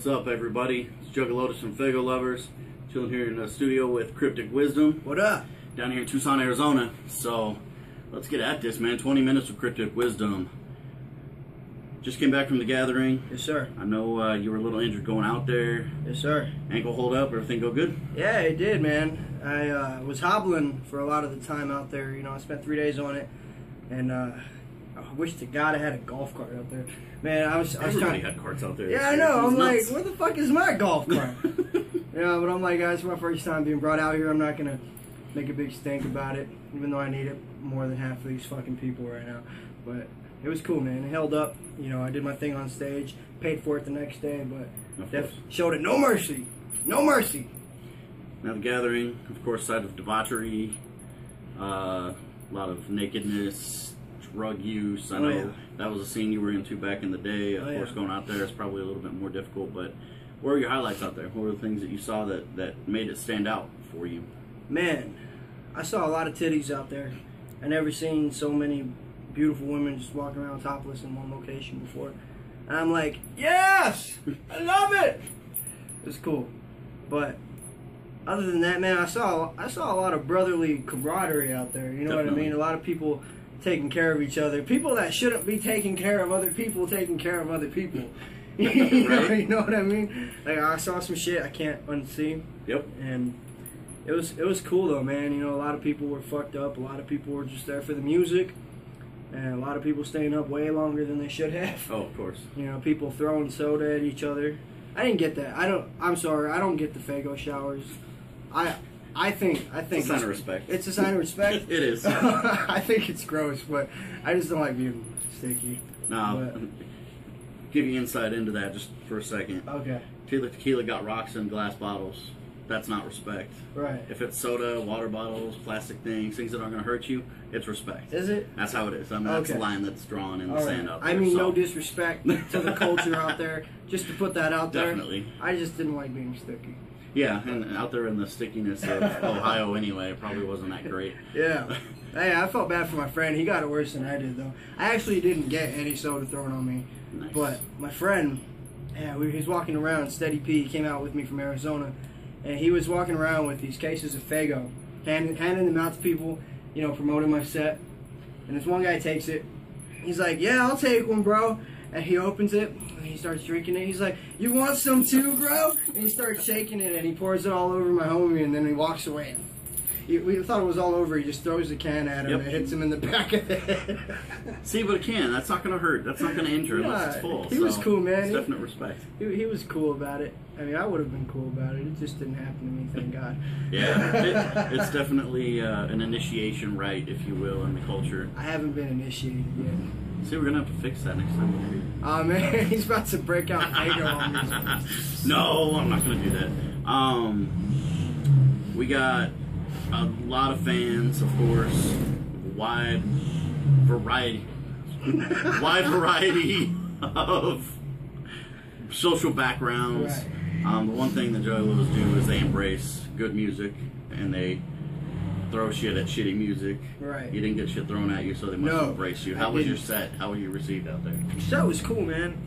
What's up, everybody? It's Juggalotus from Fago Lovers, chilling here in the studio with Cryptic Wisdom. What up? Down here in Tucson, Arizona. So, let's get at this, man. 20 minutes of Cryptic Wisdom. Just came back from the gathering. Yes, sir. I know you were a little injured going out there. Yes, sir. Ankle hold up, everything go good? Yeah, it did, man. I was hobbling for a lot of the time out there. You know, I spent 3 days on it, and I wish to God I had a golf cart out there. Man, Everybody had carts out there. Yeah, I know. I'm like, where the fuck is my golf cart? Yeah, but I'm like, guys, it's my first time being brought out here. I'm not gonna make a big stink about it, even though I need it more than half of these fucking people right now. But it was cool, man. It held up. You know, I did my thing on stage, paid for it the next day, but showed it no mercy. No mercy. Now the gathering, of course, side of debauchery, a lot of nakedness, drug use. I know that was a scene you were into back in the day. Of course, going out there is probably a little bit more difficult, but what were your highlights out there? What were the things that you saw that made it stand out for you? Man, I saw a lot of titties out there. I never seen so many beautiful women just walking around topless in one location before. And I'm like, yes! I love it! It was cool. But other than that, man, I saw a lot of brotherly camaraderie out there. You know what I mean? A lot of people taking care of each other. People that shouldn't be taking care of other people taking care of other people. You know what I mean? Like, I saw some shit I can't unsee. Yep. And it was cool though, man. You know, a lot of people were fucked up. A lot of people were just there for the music. And a lot of people staying up way longer than they should have. Oh, of course. You know, people throwing soda at each other. I didn't get that. I'm sorry. I don't get the Fago showers. I think it's a sign of respect. It's a sign of respect. It is. I think it's gross, but I just don't like being sticky. No. Give you insight into that just for a second. Okay. Tequila got rocks in glass bottles. That's not respect. Right. If it's soda, water bottles, plastic things that aren't going to hurt you, it's respect. Is it? That's how it is. I mean, that's a line that's drawn in the sand out there. I mean, no disrespect to the culture out there. Just to put that out there. Definitely. I just didn't like being sticky. Yeah, and out there in the stickiness of Ohio anyway, it probably wasn't that great. Yeah. Hey, I felt bad for my friend. He got it worse than I did, though. I actually didn't get any soda thrown on me. Nice. But my friend, he's walking around, Steady P, he came out with me from Arizona, and he was walking around with these cases of Fago, handing them out to people, you know, promoting my set. And this one guy takes it. He's like, yeah, I'll take one, bro. And he opens it, and he starts drinking it. He's like, you want some too, bro? And he starts shaking it, and he pours it all over my homie, and then he walks away. We thought it was all over. He just throws the can at him and it hits him in the back of the head. See, but a can, that's not going to hurt. That's not going to injure unless it's full. He was cool, man. It's definite respect. He was cool about it. I mean, I would have been cool about it. It just didn't happen to me, thank God. Yeah, it's definitely an initiation rite, if you will, in the culture. I haven't been initiated yet. See, we're going to have to fix that next time we're here. Oh, man, he's about to break out Fago on me. No, I'm not going to do that. We got a lot of fans, of course, wide variety of social backgrounds. Right. The one thing that Juggalos do is they embrace good music and they throw shit at shitty music. Right. You didn't get shit thrown at you, so they must embrace you. How was your set? How were you received out there? The set was cool, man.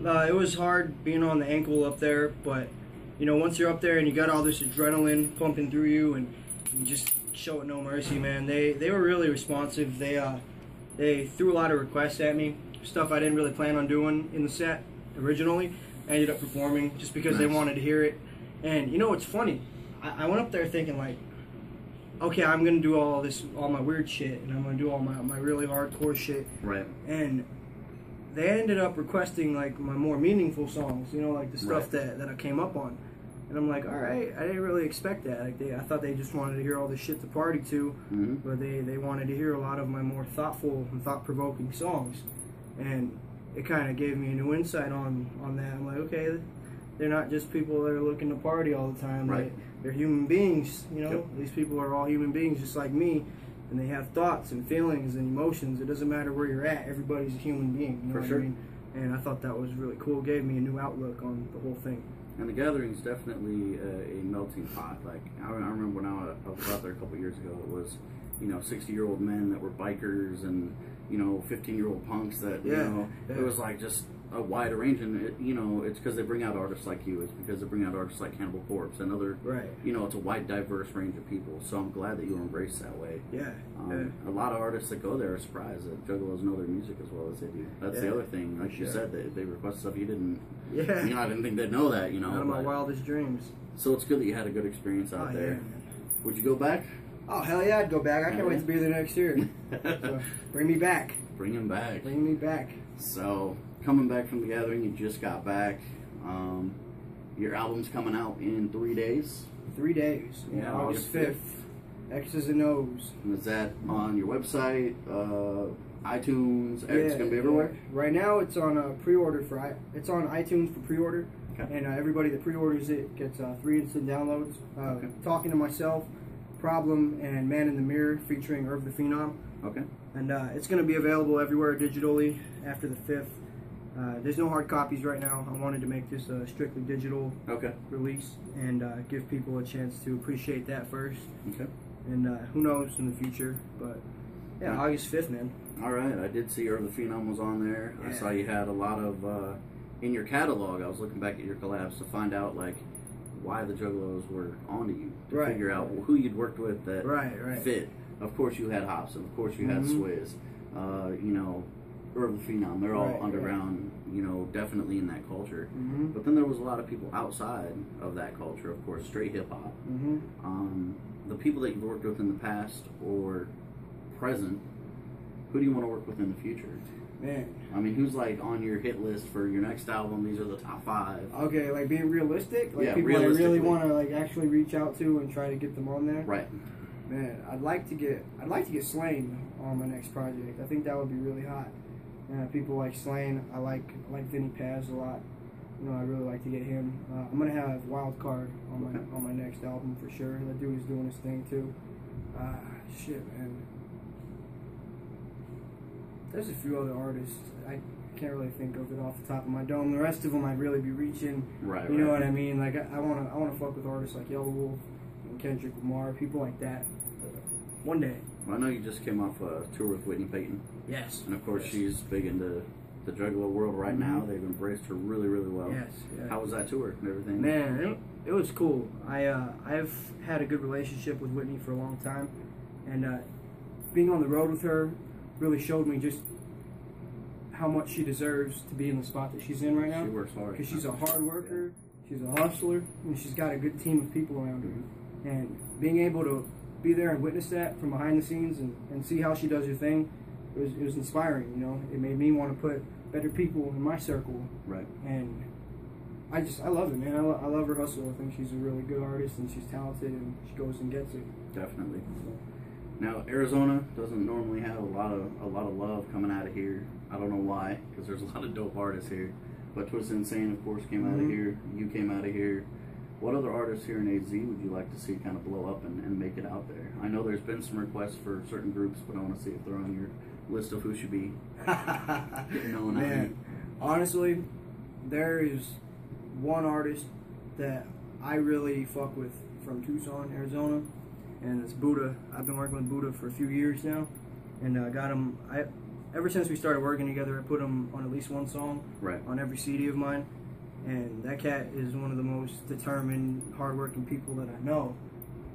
It was hard being on the ankle up there, but you know, once you're up there and you got all this adrenaline pumping through you and you just show it no mercy, man. They were really responsive. They threw a lot of requests at me, stuff I didn't really plan on doing in the set originally. I ended up performing just because they wanted to hear it. And you know what's funny? I went up there thinking like, okay, I'm gonna do all my weird shit, and I'm gonna do all my really hardcore shit. Right. And they ended up requesting like my more meaningful songs, you know, like the stuff that I came up on. And I'm like, all right, I didn't really expect that. Like I thought they just wanted to hear all this shit to party to, but they wanted to hear a lot of my more thoughtful and thought-provoking songs. And it kind of gave me a new insight on that. I'm like, okay, they're not just people that are looking to party all the time. Right. They're human beings, you know. These people are all human beings just like me, and they have thoughts and feelings and emotions. It doesn't matter where you're at. Everybody's a human being. You know what I mean? And I thought that was really cool. It gave me a new outlook on the whole thing. And the gathering is definitely a melting pot. Like I remember when I was out there a couple years ago, it was, you know, 60-year-old men that were bikers and, you know, 15-year-old punks that, you know, it was like just a wide range, and it's because they bring out artists like you. It's because they bring out artists like Cannibal Corpse and other. Right. It's a wide, diverse range of people. So I'm glad that you were embraced that way. Yeah. A lot of artists that go there are surprised that Juggalos know their music as well as they do. That's the other thing. Like you said, they request stuff you didn't. Yeah. I didn't think they'd know that. Out of my wildest dreams. So it's good that you had a good experience out there. Yeah, would you go back? Oh hell yeah, I'd go back. I can't wait to be there next year. So, bring me back. Bring him back. Bring me back. So, coming back from the gathering, you just got back. Your album's coming out in 3 days. 3 days. Yeah, August 5th. X's and O's. And is that on your website, iTunes? It's gonna be everywhere. Right now, it's on pre-order it's on iTunes for pre-order, and everybody that pre-orders it gets 3 instant downloads. Talking to Myself, Problem, and Man in the Mirror, featuring Irv the Phenom. Okay. And it's going to be available everywhere digitally after the 5th. There's no hard copies right now. I wanted to make this a strictly digital release and give people a chance to appreciate that first. Okay. And who knows in the future, but yeah, August 5th, man. All right, I did see Irv the Phenom was on there. Yeah. I saw you had a lot of in your catalog. I was looking back at your collabs to find out like why the Juggalos were onto you to figure out who you'd worked with that fit. Of course, you had Hobson. Of course, you had Swizz. Irv the Phenom. They're all underground. Definitely in that culture. But then there was a lot of people outside of that culture. Of course, straight hip hop. The people that you've worked with in the past or present, who do you want to work with in the future? Man, I mean, who's like on your hit list for your next album? These are the top 5. Okay, like being realistic, like people I really want to like actually reach out to and try to get them on there. Right. Man, I'd like to get Slain on my next project. I think that would be really hot. People like Slain. I like Vinny Paz a lot. I really like to get him. I'm gonna have Wildcard on my next album for sure. That dude is doing his thing too. Shit, man. There's a few other artists. I can't really think of it off the top of my dome. The rest of them I'd really be reaching. Right. You know what I mean? Like I wanna fuck with artists like Yellow Wolf and Kendrick Lamar, people like that. One day. Well, I know you just came off a tour with Whitney Payton. Yes. And of course she's big into the Juggalo world right now. They've embraced her really, really well. Yes. Yeah. How was that tour and everything? Man, it was cool. I've had a good relationship with Whitney for a long time, and being on the road with her really showed me just how much she deserves to be in the spot that she's in right now. She works hard. Because she's a hard worker, she's a hustler, and she's got a good team of people around her. And being able to be there and witness that from behind the scenes and see how she does her thing, it was inspiring, It made me want to put better people in my circle. Right. And I love it, man. I love her hustle. I think she's a really good artist and she's talented and she goes and gets it. Definitely. Now, Arizona doesn't normally have a lot of love coming out of here. I don't know why, because there's a lot of dope artists here. But Twisted Insane, of course, came out of here. You came out of here. What other artists here in AZ would you like to see kind of blow up and make it out there? I know there's been some requests for certain groups, but I want to see if they're on your list of who should be known. Man, honestly, there is one artist that I really fuck with from Tucson, Arizona, and it's Buddha. I've been working with Buddha for a few years now, and got him. Ever since we started working together, I put him on at least one song on every CD of mine. And that cat is one of the most determined, hardworking people that I know,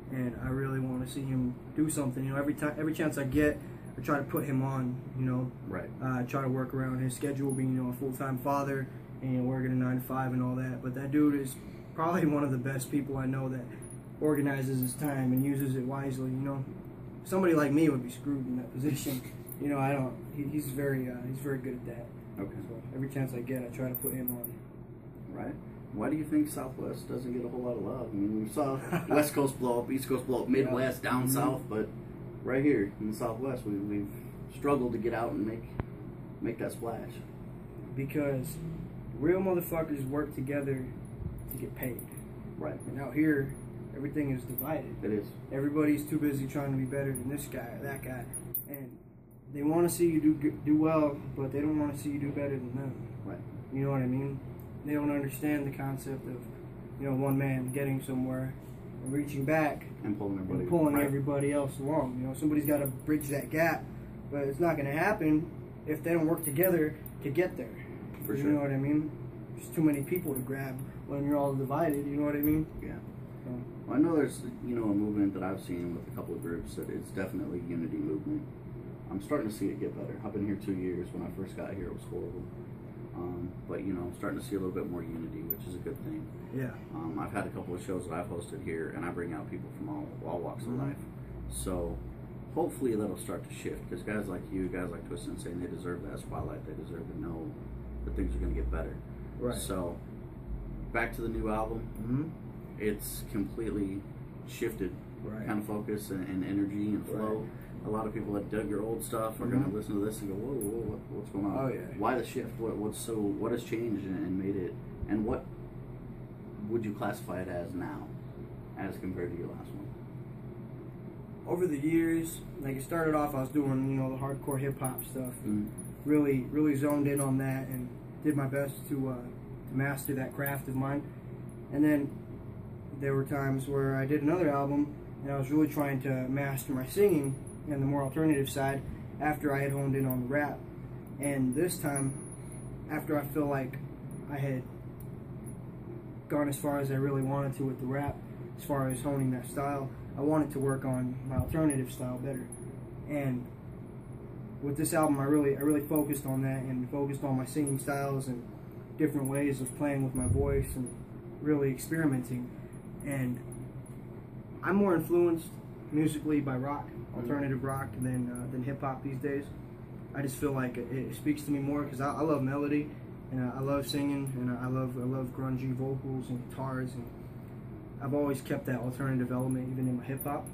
and I really want to see him do something. Every chance I get, I try to put him on. I try to work around his schedule, being a full-time father and working a 9 to 5 and all that. But that dude is probably one of the best people I know that organizes his time and uses it wisely. Somebody like me would be screwed in that position. He's very good at that. Okay. So every chance I get, I try to put him on. Right. Why do you think Southwest doesn't get a whole lot of love? I mean, we saw West Coast blow up, East Coast blow up, Midwest, down south, but right here in the Southwest, we've struggled to get out and make that splash. Because real motherfuckers work together to get paid. Right. And out here, everything is divided. It is. Everybody's too busy trying to be better than this guy or that guy, and they want to see you do well, but they don't want to see you do better than them. Right. You know what I mean? They don't understand the concept of, one man getting somewhere and reaching back and pulling everybody else along. Somebody's got to bridge that gap, but it's not going to happen if they don't work together to get there. For you sure. know what I mean? There's too many people to grab when you're all divided, you know what I mean? Yeah. So. Well, I know there's, you know, a movement that I've seen with a couple of groups that it's definitely a unity movement. I'm starting to see it get better. I've been here 2 years. When I first got here, it was horrible. But, you know, I'm starting to see a little bit more unity, which is a good thing. Yeah. I've had a couple of shows that I've hosted here, and I bring out people from all walks of life. So hopefully that'll start to shift, because guys like you, guys like Twisted Insane, they deserve that spotlight. They deserve to know that things are going to get better. Right. So back to the new album. It's completely shifted kind of focus and energy and flow. A lot of people that dug your old stuff are going to listen to this and go, whoa, what's going on? Oh, yeah. Why the shift? What has changed and made it, and what would you classify it as now as compared to your last one? Over the years, like it started off, I was doing, you know, the hardcore hip hop stuff. Really zoned in on that and did my best to master that craft of mine. And then there were times where I did another album and I was really trying to master my singing and the more alternative side after I had honed in on the rap. And this time, after I feel like I had gone as far as I really wanted to with the rap, as far as honing that style, I wanted to work on my alternative style better. And with this album, I really focused on that and focused on my singing styles and different ways of playing with my voice and really experimenting. And I'm more influenced musically by rock, alternative rock, than hip hop these days. I just feel like it speaks to me more because I love melody and I love singing and I love grungy vocals and guitars, and I've always kept that alternative element even in my hip hop.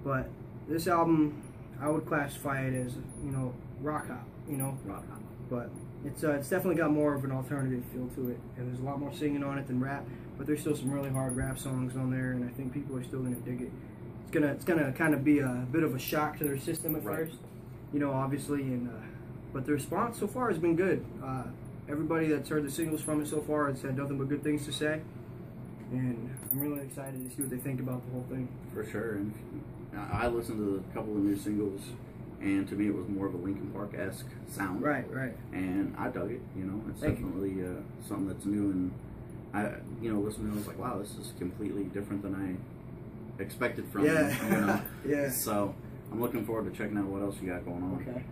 But this album, I would classify it as, you know, rock hop, you know, Rock hop. but it's definitely got more of an alternative feel to it, and there's a lot more singing on it than rap. But there's still some really hard rap songs on there, and I think people are still gonna dig it. It's gonna kind of be a bit of a shock to their system at first, you know, obviously, and but the response so far has been good. Everybody that's heard the singles from it so far has had nothing but good things to say, and I'm really excited to see what they think about the whole thing. For sure. And I listened to a couple of new singles, and to me it was more of a Linkin Park-esque sound. Right. And I dug it, you know. It's definitely something that's new, and I, you know, listening to it, I was like, wow, this is completely different than I expected from them, you know? Yeah. So I'm looking forward to checking out what else you got going on. Okay.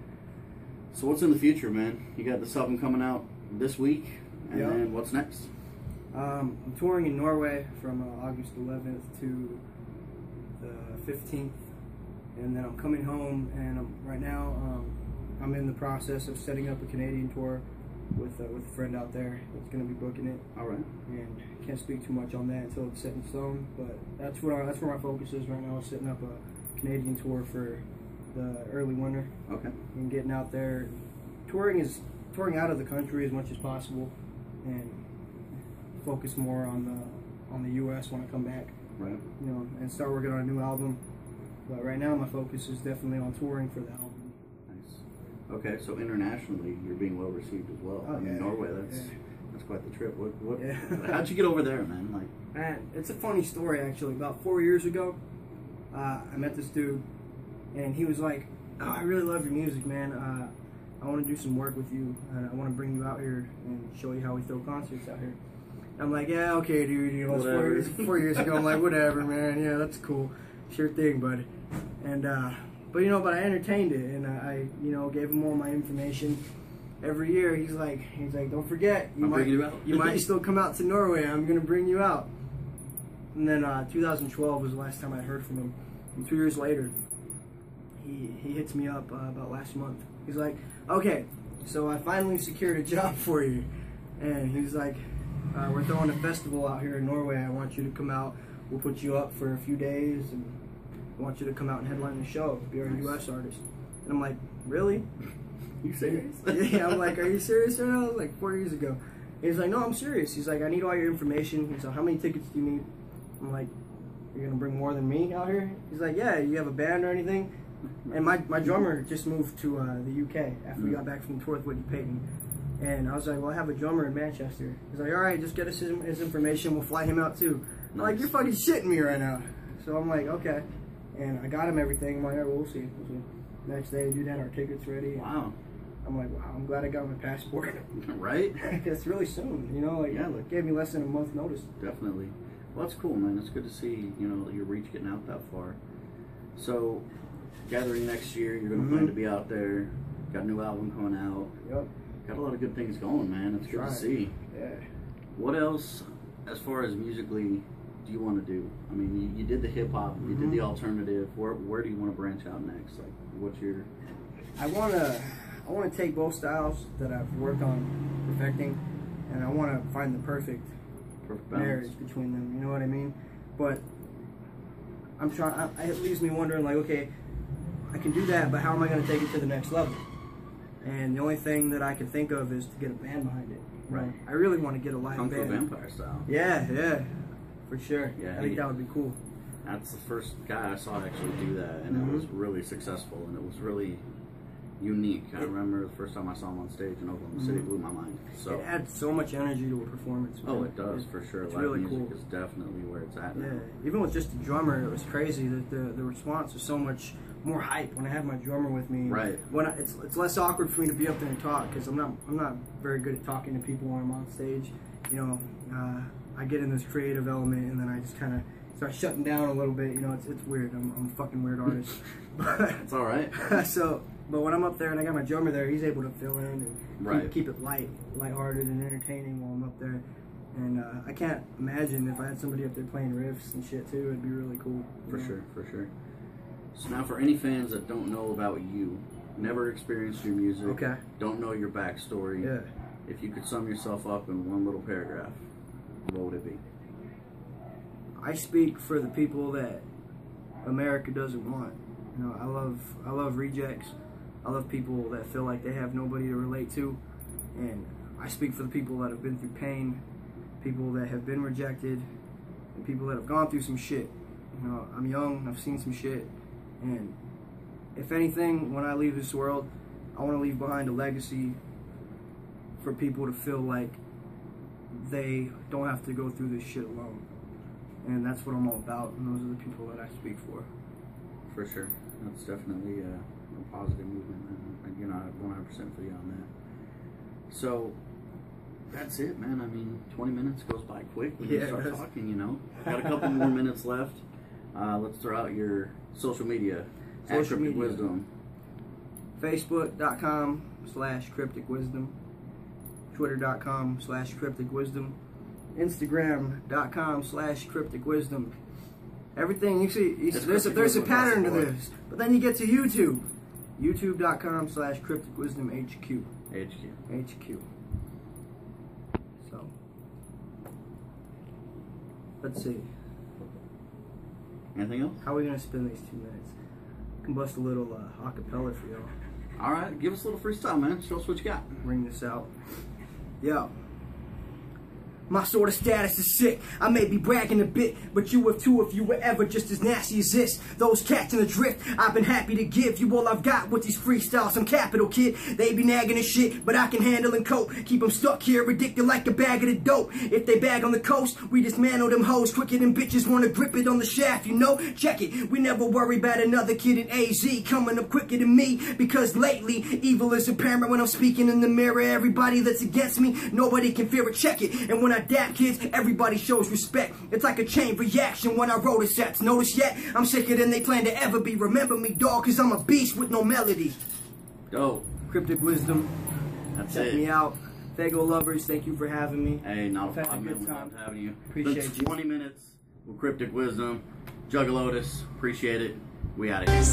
So what's in the future, man? You got this album coming out this week, and then what's next? I'm touring in Norway from August 11th to the 15th, and then I'm coming home, and right now I'm in the process of setting up a Canadian tour with a friend out there that's going to be booking it. All right. And can't speak too much on that until it's set in stone, but that's where my focus is right now, is setting up a Canadian tour for the early winter. Okay. And getting out there, touring out of the country as much as possible, and focus more on the U.S. when I come back. Right. You know, and start working on a new album. But right now, my focus is definitely on touring for the album. Nice. Okay, so internationally, you're being well received as well. I mean, Norway, that's quite the trip. What? How'd you get over there, man? Like, man, it's a funny story actually. About 4 years ago, I met this dude, and he was like, "Oh, I really love your music, man. I want to do some work with you, and I want to bring you out here and show you how we throw concerts out here." I'm like, "Yeah, okay, dude. You know, it's 4 years ago." I'm like, "Whatever, man. Yeah, that's cool. Sure thing, bud." And but I entertained it, and I gave him all my information. Every year, he's like, "Don't forget, you might still come out to Norway. I'm gonna bring you out." And then 2012 was the last time I heard from him. And 2 years later, he hits me up about last month. He's like, "Okay, so I finally secured a job for you," and he's like, "We're throwing a festival out here in Norway. I want you to come out. We'll put you up for a few days, and I want you to come out and headline the show. Be our U.S. artist." And I'm like, "Really? You serious?" Yeah, I'm like, "Are you serious right now?" Like 4 years ago. He's like, "No, I'm serious." He's like, "I need all your information." He's like, "How many tickets do you need?" I'm like, "You're gonna bring more than me out here?" He's like, "Yeah, you have a band or anything?" And my drummer just moved to the UK after we got back from the tour with Whitney Payton. And I was like, "Well, I have a drummer in Manchester." He's like, "All right, just get us his information. We'll fly him out too." I'm like, "You're fucking shitting me right now." So I'm like, "Okay." And I got him everything. I'm like, "All right, we'll see. Next day, dude had our tickets ready. Wow. I'm like, wow, I'm glad I got my passport. Right? It's really soon, you know, like, yeah, it gave me less than a month notice. Definitely. Well, that's cool, man. It's good to see, you know, your reach getting out that far. So, gathering next year, you're going to plan to be out there. Got a new album coming out. Yep. Got a lot of good things going, man. It's good to see. Yeah. What else, as far as musically, do you want to do? I mean, you did the hip hop, you did the alternative. Where do you want to branch out next? Like, what's your? I want to take both styles that I've worked on perfecting, and I want to find the perfect marriage between them. You know what I mean? But I'm trying. It leaves me wondering, like, okay, I can do that, but how am I going to take it to the next level? And the only thing that I can think of is to get a band behind it. Right. I really want to get a live Kung Fu band. Vampire style. Yeah, for sure. Yeah, I think that would be cool. That's the first guy I saw actually do that, and it was really successful, and it was really unique. I remember the first time I saw him on stage in Oklahoma City, blew my mind. So it adds so much energy to a performance. Man. Oh, it does, for sure. It's Live really music cool. is definitely where it's at now. Yeah, even with just the drummer, it was crazy that the response was so much more hype when I have my drummer with me. Right. When it's less awkward for me to be up there and talk, because I'm not very good at talking to people when I'm on stage. You know, I get in this creative element, and then I just kind of start shutting down a little bit. You know, it's weird. I'm a fucking weird artist. It's all right. But when I'm up there and I got my drummer there, he's able to fill in and keep it lighthearted and entertaining while I'm up there. And I can't imagine if I had somebody up there playing riffs and shit too. It'd be really cool. For sure. So now, for any fans that don't know about you, never experienced your music, don't know your backstory, if you could sum yourself up in one little paragraph, what would it be? I speak for the people that America doesn't want. You know, I love rejects. I love people that feel like they have nobody to relate to, and I speak for the people that have been through pain, people that have been rejected, and people that have gone through some shit. You know, I'm young, I've seen some shit, and if anything, when I leave this world, I want to leave behind a legacy for people to feel like they don't have to go through this shit alone. And that's what I'm all about, and those are the people that I speak for. For sure. That's definitely a positive movement, and you know, I 100% feel you on that. So, that's it, man. I mean, 20 minutes goes by quick when you start talking, you know. Got a couple more minutes left. Let's throw out your social media. Cryptic Wisdom. Facebook.com/Cryptic Wisdom. Twitter.com/Cryptic Wisdom. Instagram.com/Cryptic Wisdom. Everything you see, there's a pattern to this. But then you get to YouTube. YouTube.com/Cryptic Wisdom HQ. HQ. So, let's see. Anything else? How are we gonna spend these 2 minutes? I can bust a little acapella for y'all. All right, give us a little freestyle, man. Show us what you got. Bring this out. Yo. My sort of status is sick. I may be bragging a bit, but you have too if you were ever just as nasty as this. Those cats in the drift, I've been happy to give you all I've got with these freestyles. I'm capital, kid. They be nagging and shit, but I can handle and cope. Keep them stuck here, addicted like a bag of the dope. If they bag on the coast, we dismantle them hoes quicker than bitches wanna grip it on the shaft, you know? Check it. We never worry about another kid in AZ coming up quicker than me, because lately, evil is apparent when I'm speaking in the mirror. Everybody that's against me, nobody can fear it. Check it. And when I dap kids, everybody shows respect. It's like a chain reaction when I roll the sets. Notice yet? I'm sicker than they plan to ever be. Remember me, dog, cause I'm a beast with no melody. Dope. Cryptic Wisdom. That's Check me out. Fago lovers, thank you for having me. Hey, not a problem. We're glad to having you. Appreciate you. 20 minutes with Cryptic Wisdom. Juggalotus. Appreciate it. We out of here.